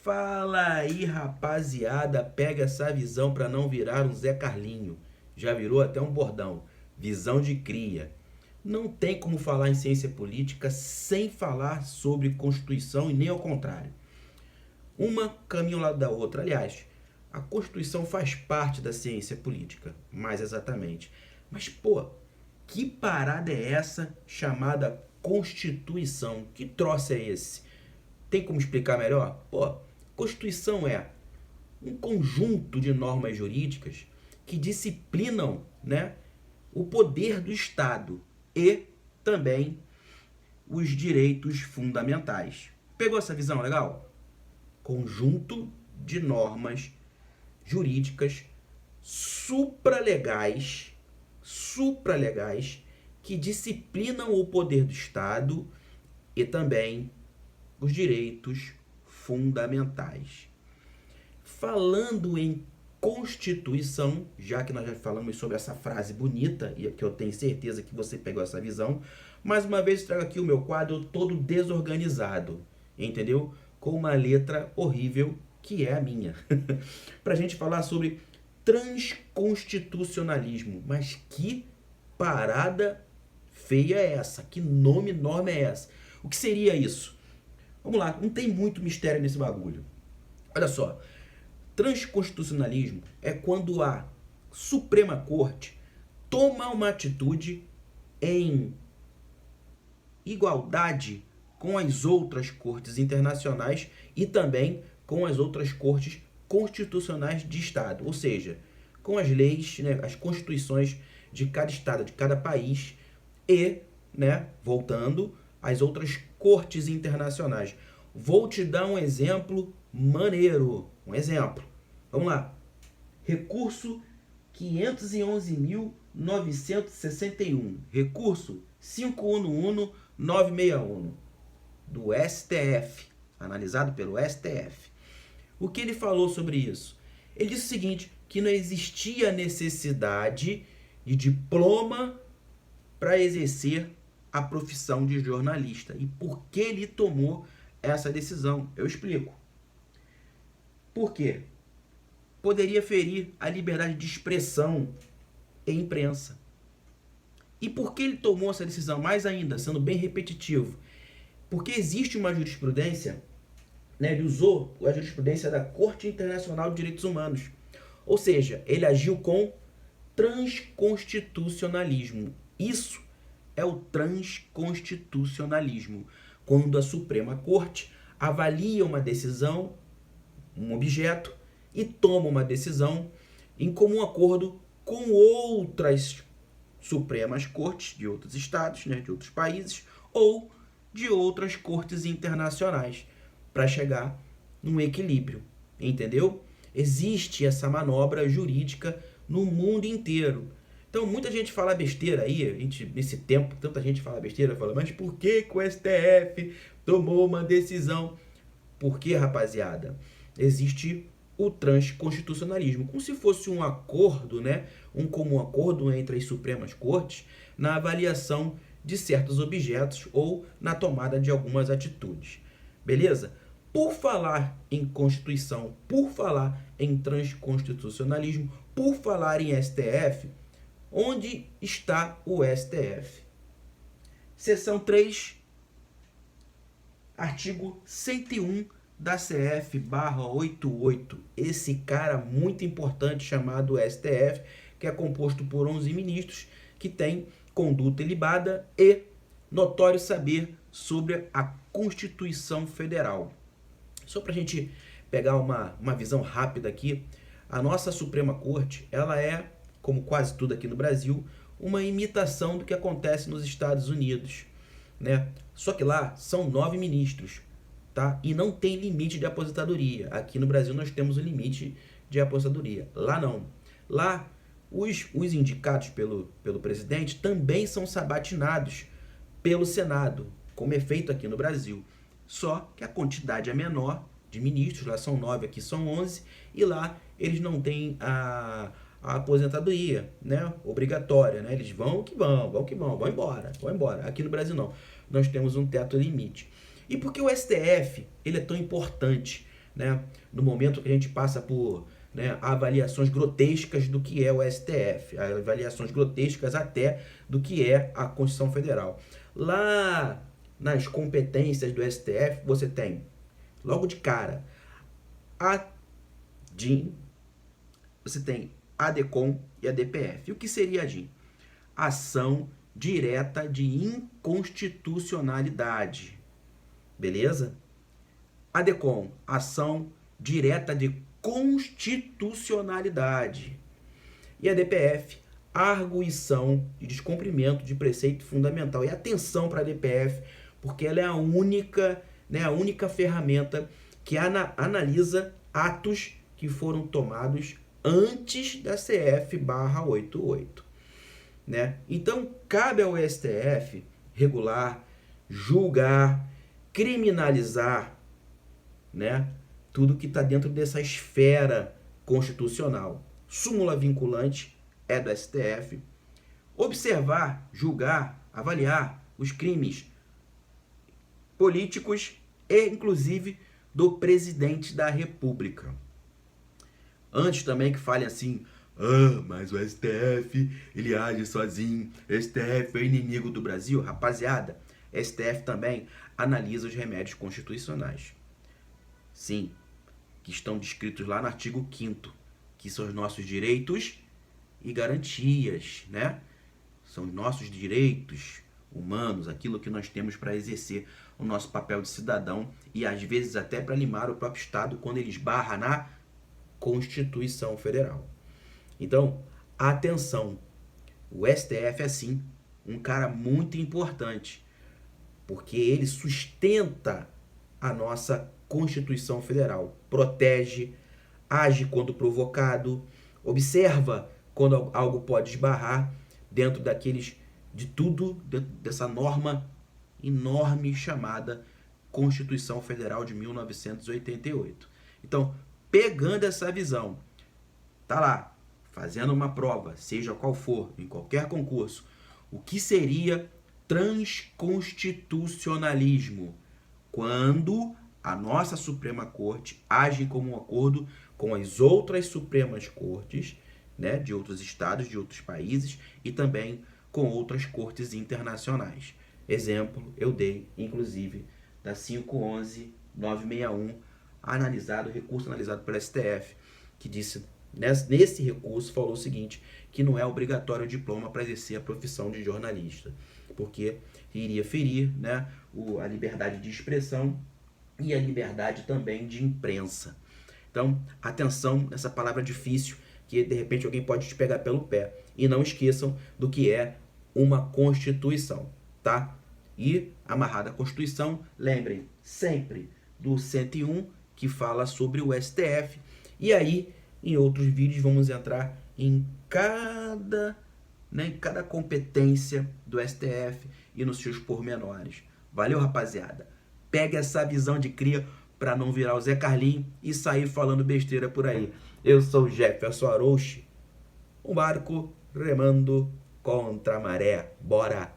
Fala aí, rapaziada, pega essa visão para não virar um Zé Carlinho. Já virou até um bordão. Visão de cria. Não tem como falar em ciência política sem falar sobre Constituição e nem ao contrário. Uma caminha ao lado da outra. Aliás, a Constituição faz parte da ciência política, mais exatamente. Mas, pô, que parada é essa chamada Constituição? Que troço é esse? Tem como explicar melhor? Pô, Constituição é um conjunto de normas jurídicas que disciplinam, né, o poder do Estado e também os direitos fundamentais. Pegou essa visão legal? Conjunto de normas jurídicas supralegais que disciplinam o poder do Estado e também os direitos fundamentais. Falando em Constituição, já que nós já falamos sobre essa frase bonita, e que eu tenho certeza que você pegou essa visão, mais uma vez trago aqui o meu quadro todo desorganizado, entendeu? Com uma letra horrível, que é a minha. Pra gente falar sobre transconstitucionalismo. Mas que parada feia é essa? Que nome enorme é essa? O que seria isso? Vamos lá, não tem muito mistério nesse bagulho. Olha só, transconstitucionalismo é quando a Suprema Corte toma uma atitude em igualdade com as outras cortes internacionais e também com as outras cortes constitucionais de Estado, ou seja, com as leis, né, as constituições de cada Estado, de cada país e, né, voltando, as outras cortes internacionais. Vou te dar um exemplo maneiro. Um exemplo. Vamos lá. Recurso 511.961. Recurso 511961. Do STF. Analisado pelo STF. O que ele falou sobre isso? Ele disse o seguinte, que não existia necessidade de diploma para exercer a profissão de jornalista. E por que ele tomou essa decisão? Eu explico. Por quê? Poderia ferir a liberdade de expressão e imprensa. E por que ele tomou essa decisão? Mais ainda, sendo bem repetitivo. Porque existe uma jurisprudência, né, ele usou a jurisprudência da Corte Internacional de Direitos Humanos. Ou seja, ele agiu com transconstitucionalismo. Isso é o transconstitucionalismo, quando a Suprema Corte avalia uma decisão, um objeto, e toma uma decisão em comum acordo com outras Supremas Cortes de outros estados, né, de outros países, ou de outras cortes internacionais, para chegar num equilíbrio, entendeu? Existe essa manobra jurídica no mundo inteiro. Então, muita gente fala besteira aí, nesse tempo, tanta gente fala besteira, fala, mas por que o STF tomou uma decisão? Por que, rapaziada? Existe o transconstitucionalismo, como se fosse um acordo, né? Um comum acordo entre as Supremas Cortes na avaliação de certos objetos ou na tomada de algumas atitudes. Beleza? Por falar em Constituição, por falar em transconstitucionalismo, por falar em STF, onde está o STF? Seção 3, artigo 101 da CF/88. Esse cara muito importante chamado STF, que é composto por 11 ministros, que tem conduta ilibada e notório saber sobre a Constituição Federal. Só para a gente pegar uma visão rápida aqui, a nossa Suprema Corte, ela é, como quase tudo aqui no Brasil, uma imitação do que acontece nos Estados Unidos, né? Só que lá são 9 ministros, tá? E não tem limite de aposentadoria. Aqui no Brasil nós temos o limite de aposentadoria. Lá não. Lá os indicados pelo presidente também são sabatinados pelo Senado, como é feito aqui no Brasil. Só que a quantidade é menor de ministros, lá são 9, aqui são 11, e lá eles não têm a aposentadoria, né, obrigatória, né? Eles vão embora. Aqui no Brasil não. Nós temos um teto limite. E por que o STF ele é tão importante né, no momento que a gente passa por, né, avaliações grotescas do que é o STF, avaliações grotescas até do que é a Constituição Federal. Lá nas competências do STF, você tem, logo de cara, a DIN, você tem a DECOM e a DPF. E o que seria a DIN? Ação direta de inconstitucionalidade. Beleza? A DECOM, ação direta de constitucionalidade. E a DPF, arguição de descumprimento de preceito fundamental. E atenção para a DPF, porque ela é a única, né, a única ferramenta que analisa atos que foram tomados antes da CF/88, né? Então, cabe ao STF regular, julgar, criminalizar, né, tudo que está dentro dessa esfera constitucional. Súmula vinculante é do STF. Observar, julgar, avaliar os crimes políticos e, inclusive, do presidente da República. Antes também que falem assim, mas o STF, ele age sozinho, STF é inimigo do Brasil. Rapaziada, STF também analisa os remédios constitucionais. Sim, que estão descritos lá no artigo 5º, que são os nossos direitos e garantias, né? São os nossos direitos humanos, aquilo que nós temos para exercer o nosso papel de cidadão e às vezes até para limar o próprio Estado quando ele esbarra na Constituição Federal. Então, atenção, o STF é sim um cara muito importante, porque ele sustenta a nossa Constituição Federal, protege, age quando provocado, observa quando algo pode esbarrar dentro dessa norma enorme chamada Constituição Federal de 1988. Então, pegando essa visão, tá lá, fazendo uma prova, seja qual for, em qualquer concurso, o que seria transconstitucionalismo? Quando a nossa Suprema Corte age como um acordo com as outras Supremas Cortes, né, de outros estados, de outros países e também com outras cortes internacionais. Exemplo, eu dei, inclusive, da 511-961, recurso analisado pelo STF, que disse, nesse recurso, falou o seguinte, que não é obrigatório o diploma para exercer a profissão de jornalista, porque iria ferir, né, a liberdade de expressão e a liberdade também de imprensa. Então, atenção nessa palavra difícil, que de repente alguém pode te pegar pelo pé. E não esqueçam do que é uma Constituição, tá? E, amarrada à Constituição, lembrem sempre do 101, que fala sobre o STF. E aí, em outros vídeos, vamos entrar em cada competência do STF e nos seus pormenores. Valeu, rapaziada? Pega essa visão de cria para não virar o Zé Carlinho e sair falando besteira por aí. Eu sou o Jefferson Arouche, um barco remando contra a maré. Bora!